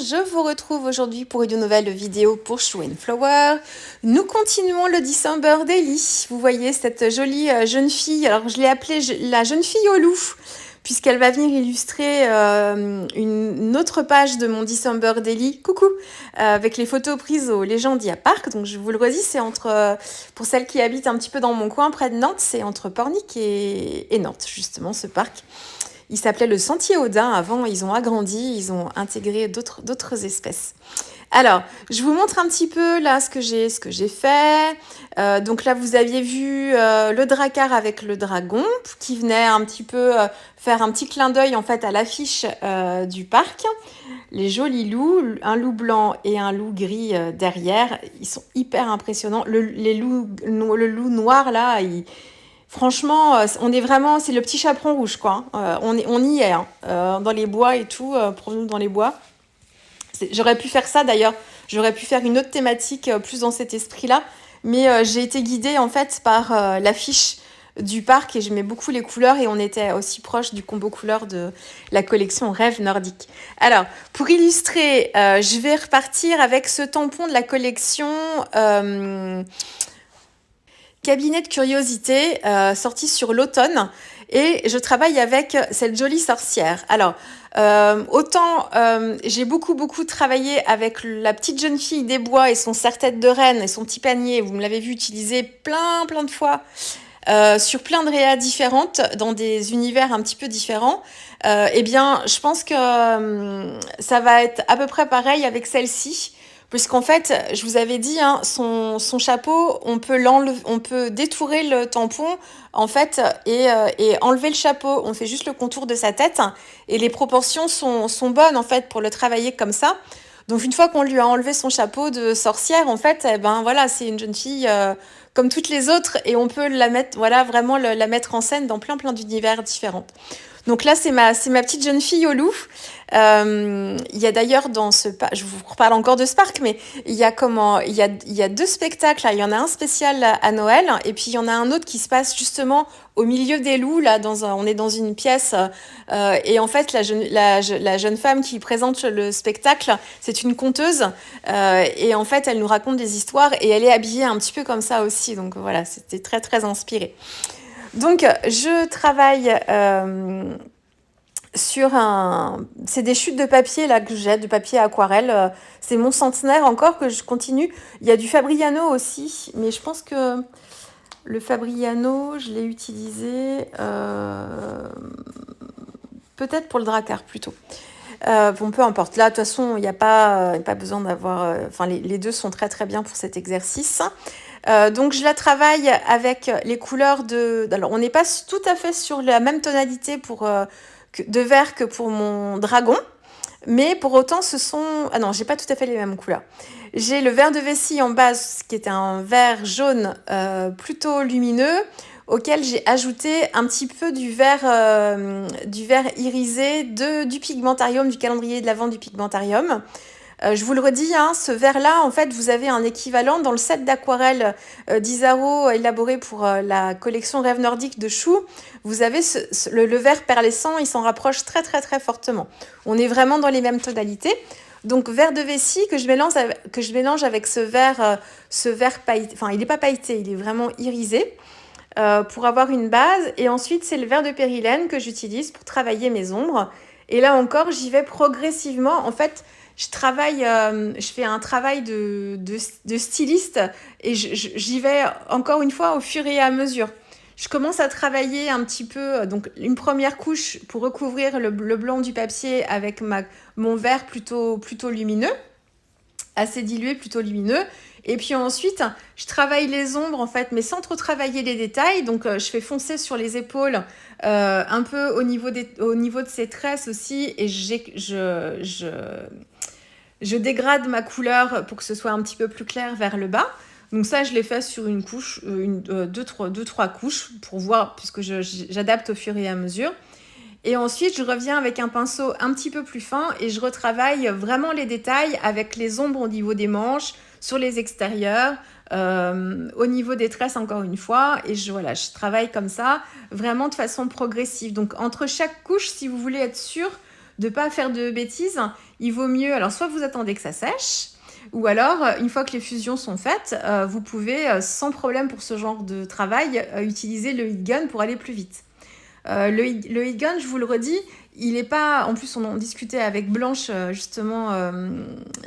je vous retrouve aujourd'hui pour une nouvelle vidéo pour Show and Flower. Nous continuons le December Daily. Vous voyez cette jolie jeune fille, alors je l'ai appelée la jeune fille au loup, puisqu'elle va venir illustrer une autre page de mon December Daily, coucou, avec les photos prises au Legendia Park. Donc je vous le redis, c'est pour celles qui habitent un petit peu dans mon coin près de Nantes, c'est entre Pornic et Nantes, justement, ce parc. Il s'appelait le Sentier Audin. Avant, ils ont agrandi, ils ont intégré d'autres espèces. Alors, je vous montre un petit peu là ce que j'ai fait. Donc là, vous aviez vu le dracar avec le dragon qui venait un petit peu faire un petit clin d'œil en fait à l'affiche du parc. Les jolis loups, un loup blanc et un loup gris derrière. Ils sont hyper impressionnants. Le loup noir là, franchement, on est vraiment, c'est le petit chaperon rouge, quoi. On y est, hein, dans les bois et tout, promenons dans les bois. J'aurais pu faire ça d'ailleurs, j'aurais pu faire une autre thématique plus dans cet esprit-là, mais j'ai été guidée en fait par l'affiche du parc et j'aimais beaucoup les couleurs et on était aussi proche du combo couleurs de la collection Rêve Nordique. Alors, pour illustrer, je vais repartir avec ce tampon de la collection Cabinet de curiosité, sorti sur l'automne, et je travaille avec cette jolie sorcière. Alors, autant j'ai beaucoup travaillé avec la petite jeune fille des bois et son serre-tête de reine et son petit panier, vous me l'avez vu utiliser plein de fois sur plein de réas différentes, dans des univers un petit peu différents. Eh bien, je pense que ça va être à peu près pareil avec celle-ci. Puisqu'en fait, je vous avais dit, hein, son chapeau, on peut détourer le tampon, en fait, et enlever le chapeau. On fait juste le contour de sa tête, et les proportions sont bonnes, en fait, pour le travailler comme ça. Donc, une fois qu'on lui a enlevé son chapeau de sorcière, en fait, eh ben, voilà, c'est une jeune fille comme toutes les autres, et on peut la mettre, voilà, vraiment la mettre en scène dans plein d'univers différents. Donc là, c'est ma petite jeune fille au loup. Il y a d'ailleurs dans ce parc, je vous reparle encore de ce parc, mais il y a deux spectacles. Là. Il y en a un spécial à Noël, et puis il y en a un autre qui se passe justement au milieu des loups. Là, on est dans une pièce, et en fait, la jeune femme qui présente le spectacle, c'est une conteuse, et en fait, elle nous raconte des histoires, et elle est habillée un petit peu comme ça aussi. Donc voilà, c'était très inspiré. Donc, je travaille c'est des chutes de papier là que j'ai, de papier aquarelle. C'est mon centenaire encore que je continue. Il y a du Fabriano aussi, mais je pense que le Fabriano, je l'ai utilisé peut-être pour le dracar plutôt. Bon, peu importe. Là, de toute façon, il n'y a pas besoin d'avoir... les deux sont très bien pour cet exercice. Donc, je la travaille avec les couleurs Alors, on n'est pas tout à fait sur la même tonalité de vert que pour mon dragon. Mais pour autant, Ah non, j'ai pas tout à fait les mêmes couleurs. J'ai le vert de vessie en base, qui est un vert jaune plutôt lumineux, auquel j'ai ajouté un petit peu du vert irisé du Pigmentarium, du calendrier de l'Avent du Pigmentarium. Je vous le redis, hein, ce vert-là, en fait, vous avez un équivalent dans le set d'aquarelle d'Isaro élaboré pour la collection Rêve Nordique de Chou. Vous avez le vert perlescent, il s'en rapproche très fortement. On est vraiment dans les mêmes tonalités. Donc, vert de vessie que je mélange avec ce vert pailleté. Enfin, il n'est pas pailleté, il est vraiment irisé. Pour avoir une base. Et ensuite, c'est le vert de périlène que j'utilise pour travailler mes ombres. Et là encore, j'y vais progressivement. En fait, je fais un travail de styliste et j'y vais encore une fois au fur et à mesure. Je commence à travailler un petit peu, donc une première couche pour recouvrir le blanc du papier avec mon vert plutôt lumineux, assez dilué, plutôt lumineux. Et puis ensuite, je travaille les ombres en fait, mais sans trop travailler les détails. Donc, je fais foncer sur les épaules, un peu au niveau de ses tresses aussi, et je dégrade ma couleur pour que ce soit un petit peu plus clair vers le bas. Donc ça, je l'ai fait sur une couche, deux, trois couches pour voir, puisque j'adapte au fur et à mesure. Et ensuite, je reviens avec un pinceau un petit peu plus fin et je retravaille vraiment les détails avec les ombres au niveau des manches, sur les extérieurs, au niveau des tresses encore une fois. Et je travaille comme ça, vraiment de façon progressive. Donc, entre chaque couche, si vous voulez être sûr de pas faire de bêtises, il vaut mieux, alors soit vous attendez que ça sèche, ou alors, une fois que les fusions sont faites, vous pouvez, sans problème pour ce genre de travail, utiliser le heat gun pour aller plus vite. Le heat gun, je vous le redis, il est pas. En plus, on en discutait avec Blanche, justement,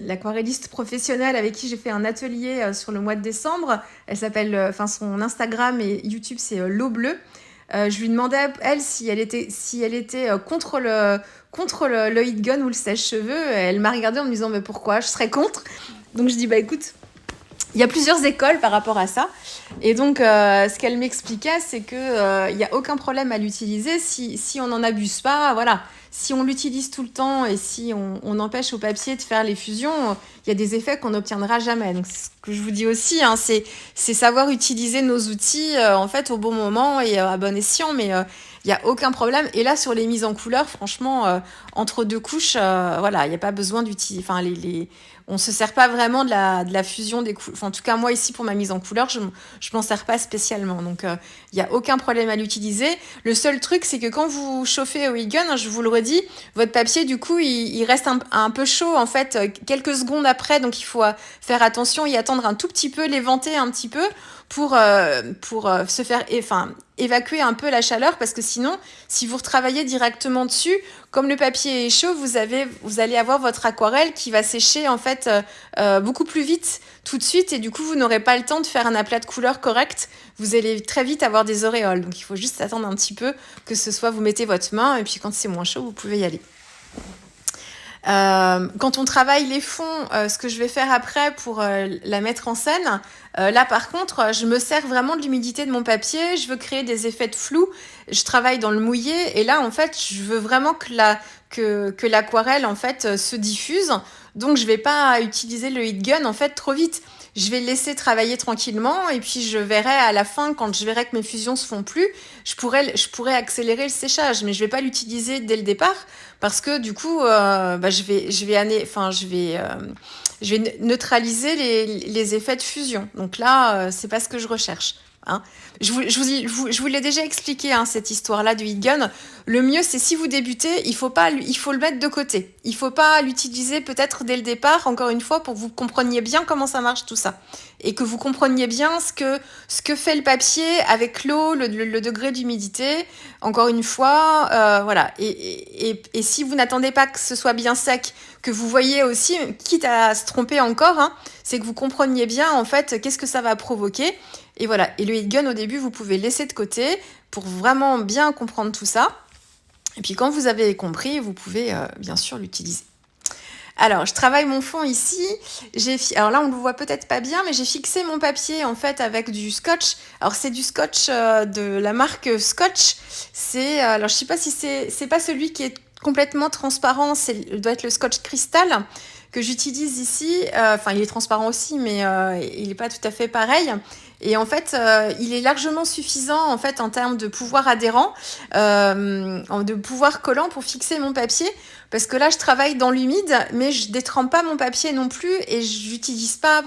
l'aquarelliste professionnelle avec qui j'ai fait un atelier sur le mois de décembre. Elle s'appelle, enfin, son Instagram et YouTube, c'est l'eau bleue. Je lui demandais à elle si elle était contre le heat gun ou le sèche-cheveux. Elle m'a regardée en me disant mais pourquoi je serais contre. Donc je dis bah écoute, il y a plusieurs écoles par rapport à ça. Et donc, ce qu'elle m'expliquait, c'est que y a aucun problème à l'utiliser si on n'en abuse pas. Voilà. Si on l'utilise tout le temps et si on empêche au papier de faire les fusions, il y a des effets qu'on n'obtiendra jamais. Donc, ce que je vous dis aussi, hein, c'est savoir utiliser nos outils en fait au bon moment et à bon escient. Mais il n'y a aucun problème. Et là, sur les mises en couleur, franchement, entre deux couches, voilà, il n'y a pas besoin d'utiliser. Enfin, on ne se sert pas vraiment de la fusion des couleurs. Enfin, en tout cas, moi, ici, pour ma mise en couleur, je m'en sers pas spécialement. Donc, il n'y a aucun problème à l'utiliser. Le seul truc, c'est que quand vous chauffez au heat gun, je vous le redis, votre papier, du coup, il reste un peu chaud, en fait, quelques secondes après. Donc, il faut faire attention, y attendre un tout petit peu, l'éventer un petit peu pour se faire évacuer un peu la chaleur, parce que sinon, si vous retravaillez directement dessus, comme le papier est chaud, vous allez avoir votre aquarelle qui va sécher en fait beaucoup plus vite tout de suite, et du coup vous n'aurez pas le temps de faire un aplat de couleur correct. Vous allez très vite avoir des auréoles, donc il faut juste attendre un petit peu que ce soit, vous mettez votre main et puis quand c'est moins chaud, vous pouvez y aller. Quand on travaille les fonds, ce que je vais faire après pour la mettre en scène, là par contre, je me sers vraiment de l'humidité de mon papier, je veux créer des effets de flou, je travaille dans le mouillé, et là en fait, je veux vraiment que l'aquarelle en fait se diffuse, donc je vais pas utiliser le heat gun en fait trop vite. Je vais le laisser travailler tranquillement, et puis je verrai à la fin, quand je verrai que mes fusions se font plus, je pourrais accélérer le séchage, mais je vais pas l'utiliser dès le départ, parce que du coup, je vais neutraliser les effets de fusion. Donc là, c'est pas ce que je recherche. Hein. Je vous l'ai déjà expliqué, hein, cette histoire-là du heat gun. Le mieux, c'est si vous débutez, il faut le mettre de côté. Il faut pas l'utiliser peut-être dès le départ, encore une fois, pour que vous compreniez bien comment ça marche tout ça. Et que vous compreniez bien ce que fait le papier avec l'eau, le degré d'humidité. Encore une fois, voilà. Et si vous n'attendez pas que ce soit bien sec, que vous voyez aussi, quitte à se tromper encore, hein, c'est que vous compreniez bien en fait qu'est-ce que ça va provoquer. Et voilà. Et le heat gun, au début, vous pouvez laisser de côté pour vraiment bien comprendre tout ça. Et puis quand vous avez compris, vous pouvez bien sûr l'utiliser. Alors, je travaille mon fond ici. Alors là, on ne le voit peut-être pas bien, mais j'ai fixé mon papier en fait avec du scotch. Alors, c'est du scotch de la marque Scotch. Alors, je ne sais pas si c'est pas celui qui est complètement transparent. Doit être le scotch cristal que j'utilise ici. Enfin, il est transparent aussi, mais il n'est pas tout à fait pareil. Et en fait, il est largement suffisant en fait en termes de pouvoir adhérent, de pouvoir collant pour fixer mon papier. Parce que là, je travaille dans l'humide, mais je détrempe pas mon papier non plus, et j'utilise pas.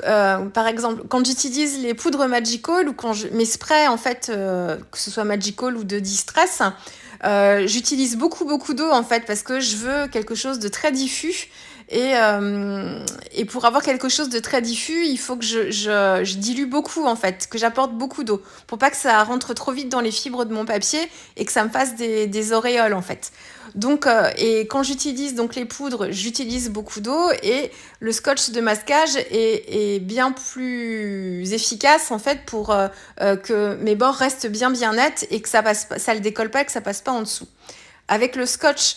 Par exemple, quand j'utilise les poudres Magical, ou quand mes sprays en fait, que ce soit Magical ou de Distress, j'utilise beaucoup d'eau en fait, parce que je veux quelque chose de très diffus. Et pour avoir quelque chose de très diffus, il faut que je dilue beaucoup en fait, que j'apporte beaucoup d'eau, pour pas que ça rentre trop vite dans les fibres de mon papier et que ça me fasse des auréoles en fait. Donc, et quand j'utilise donc les poudres, j'utilise beaucoup d'eau, et le scotch de masquage est bien plus efficace en fait pour que mes bords restent bien nets et que ça le décolle pas, et que ça passe pas en dessous. Avec le scotch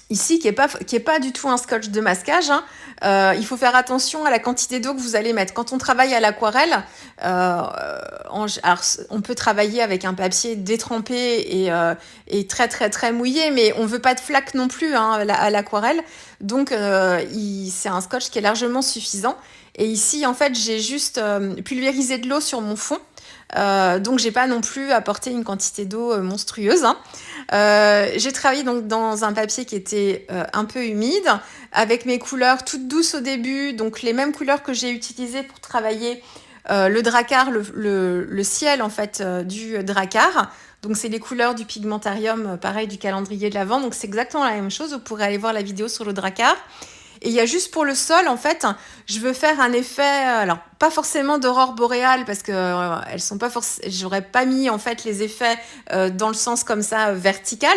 ici, qui est pas du tout un scotch de masquage, hein, il faut faire attention à la quantité d'eau que vous allez mettre. Quand on travaille à l'aquarelle, alors on peut travailler avec un papier détrempé et très très très mouillé, mais on veut pas de flaque non plus, hein, à l'aquarelle. Donc c'est un scotch qui est largement suffisant. Et ici, en fait, j'ai juste pulvérisé de l'eau sur mon fond. Donc j'ai pas non plus apporté une quantité d'eau monstrueuse, hein. J'ai travaillé donc dans un papier qui était un peu humide, avec mes couleurs toutes douces au début, donc les mêmes couleurs que j'ai utilisées pour travailler le dracar, le ciel en fait du dracar. Donc c'est les couleurs du pigmentarium, pareil du calendrier de l'Avent. Donc c'est exactement la même chose. Vous pourrez aller voir la vidéo sur le Drakkar. Et il y a juste pour le sol, en fait, je veux faire un effet, alors pas forcément d'aurore boréale parce que elles sont pas j'aurais pas mis en fait les effets dans le sens comme ça vertical.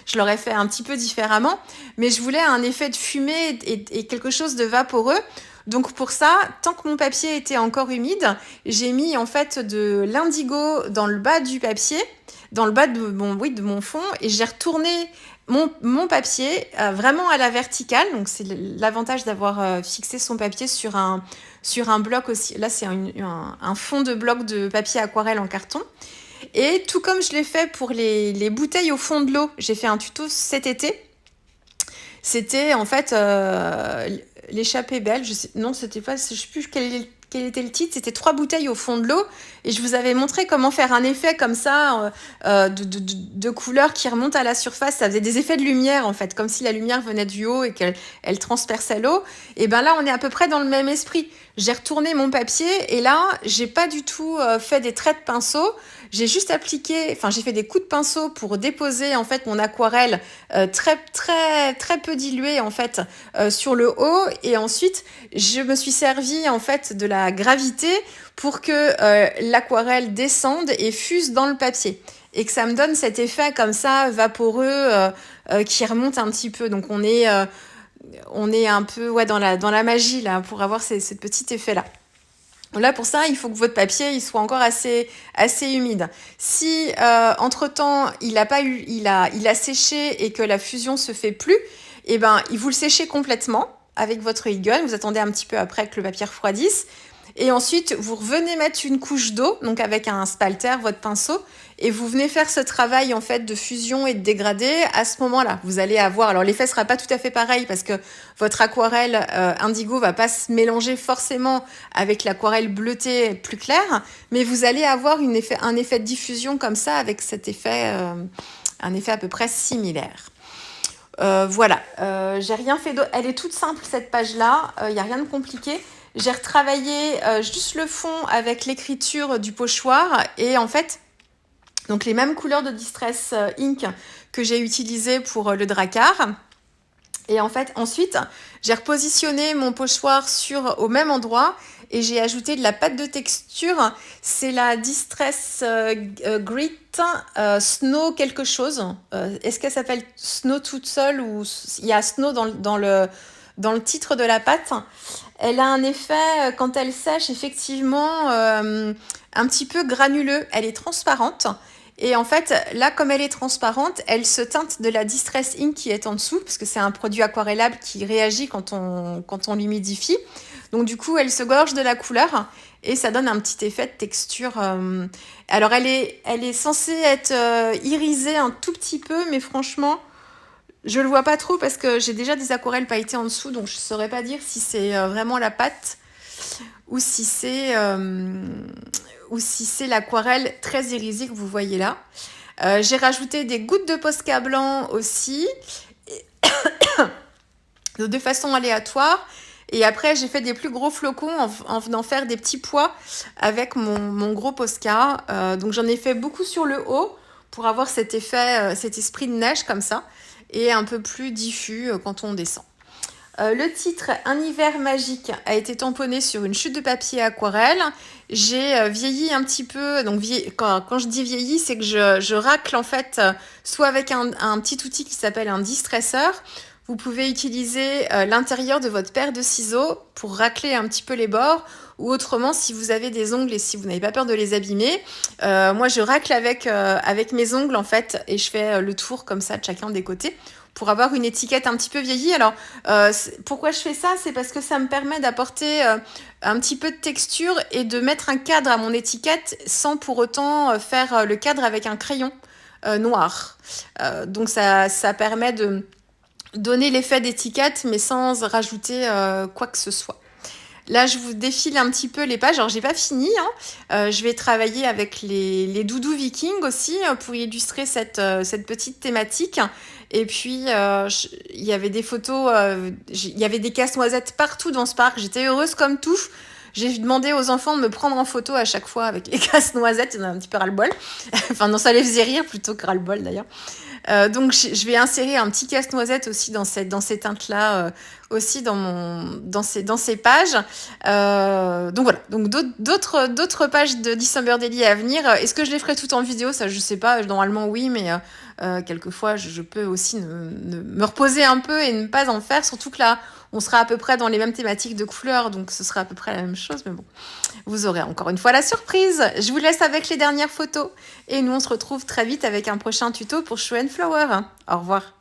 Je l'aurais fait un petit peu différemment, mais je voulais un effet de fumée et quelque chose de vaporeux. Donc pour ça, tant que mon papier était encore humide, j'ai mis en fait de l'indigo dans le bas du papier, dans le bas de mon fond, et j'ai retourné mon papier vraiment à la verticale. Donc c'est l'avantage d'avoir fixé son papier sur un bloc aussi. Là c'est un fond de bloc de papier aquarelle en carton. Et tout comme je l'ai fait pour les bouteilles au fond de l'eau, j'ai fait un tuto cet été. C'était en fait l'échappée belle. C'était pas, je sais plus quel était le titre. C'était 3 bouteilles au fond de l'eau et je vous avais montré comment faire un effet comme ça de couleurs qui remontent à la surface. Ça faisait des effets de lumière en fait, comme si la lumière venait du haut et qu'elle transperçait l'eau. Et ben là, on est à peu près dans le même esprit. J'ai retourné mon papier et là, j'ai pas du tout fait des traits de pinceau. J'ai juste j'ai fait des coups de pinceau pour déposer en fait mon aquarelle très très très peu diluée en fait sur le haut, et ensuite je me suis servi en fait de la gravité pour que l'aquarelle descende et fuse dans le papier et que ça me donne cet effet comme ça vaporeux qui remonte un petit peu. Donc on est un peu dans la magie là pour avoir ce petit effet là. Là, pour ça, il faut que votre papier il soit encore assez humide. Si entre-temps, il a séché et que la fusion se fait plus, eh ben, vous le séchez complètement avec votre heat gun. Vous attendez un petit peu après que le papier refroidisse. Et ensuite, vous revenez mettre une couche d'eau, donc avec un spalter, votre pinceau, et vous venez faire ce travail en fait de fusion et de dégradé. À ce moment-là, vous allez avoir, alors l'effet sera pas tout à fait pareil parce que votre aquarelle indigo va pas se mélanger forcément avec l'aquarelle bleutée plus claire, mais vous allez avoir un effet de diffusion comme ça avec cet effet, un effet à peu près similaire. Voilà, j'ai rien fait d'autre. Elle est toute simple cette page-là, il n'y a rien de compliqué. J'ai retravaillé juste le fond avec l'écriture du pochoir et en fait, donc les mêmes couleurs de Distress Ink que j'ai utilisées pour le Drakkar. Et en fait, ensuite, j'ai repositionné mon pochoir au même endroit et j'ai ajouté de la pâte de texture. C'est la Distress Grit Snow quelque chose. Est-ce qu'elle s'appelle Snow toute seule ou il y a Snow dans le titre de la pâte? Elle a un effet, quand elle sèche, effectivement, un petit peu granuleux. Elle est transparente. Et en fait, là, comme elle est transparente, elle se teinte de la Distress Ink qui est en dessous, parce que c'est un produit aquarellable qui réagit quand on l'humidifie. Donc du coup, elle se gorge de la couleur et ça donne un petit effet de texture. Alors, elle est censée être irisée un tout petit peu, mais franchement, je le vois pas trop parce que j'ai déjà des aquarelles pailletées en dessous, donc je saurais pas dire si c'est vraiment la pâte ou si c'est l'aquarelle très irisée que vous voyez là. J'ai rajouté des gouttes de Posca blanc aussi, de façon aléatoire. Et après, j'ai fait des plus gros flocons en venant faire des petits pois avec mon gros Posca. Donc j'en ai fait beaucoup sur le haut pour avoir cet effet, cet esprit de neige comme ça, et un peu plus diffus quand on descend. Le titre « Un hiver magique » a été tamponné sur une chute de papier aquarelle. J'ai vieilli un petit peu. Donc quand je dis vieilli, c'est que je racle en fait, soit avec un petit outil qui s'appelle un distresseur. Vous pouvez utiliser l'intérieur de votre paire de ciseaux pour racler un petit peu les bords, ou autrement, si vous avez des ongles et si vous n'avez pas peur de les abîmer, moi je racle avec mes ongles en fait, et je fais le tour comme ça de chacun des côtés pour avoir une étiquette un petit peu vieillie. Alors, pourquoi je fais ça? C'est parce que ça me permet d'apporter un petit peu de texture et de mettre un cadre à mon étiquette sans pour autant faire le cadre avec un crayon noir. Donc, ça permet de donner l'effet d'étiquette, mais sans rajouter quoi que ce soit. Là, je vous défile un petit peu les pages. Alors, j'ai pas fini. Je vais travailler avec les doudous vikings aussi pour illustrer cette petite thématique. Et puis, il y avait des photos, il y avait des casse-noisettes partout dans ce parc. J'étais heureuse comme tout. J'ai demandé aux enfants de me prendre en photo à chaque fois avec les casse-noisettes. Il y en a un petit peu ras-le-bol. Enfin, non, ça les faisait rire plutôt que ras-le-bol d'ailleurs. Donc, je vais insérer un petit casse-noisette aussi dans ces teintes-là, aussi dans ces pages. Donc voilà. Donc d'autres pages de December Daily à venir. Est-ce que je les ferai toutes en vidéo? Ça, je sais pas. Normalement, oui, mais quelquefois, je peux aussi me reposer un peu et ne pas en faire. Surtout que là, on sera à peu près dans les mêmes thématiques de couleurs, donc ce sera à peu près la même chose. Mais bon, vous aurez encore une fois la surprise. Je vous laisse avec les dernières photos. Et nous, on se retrouve très vite avec un prochain tuto pour Show and Flower. Au revoir.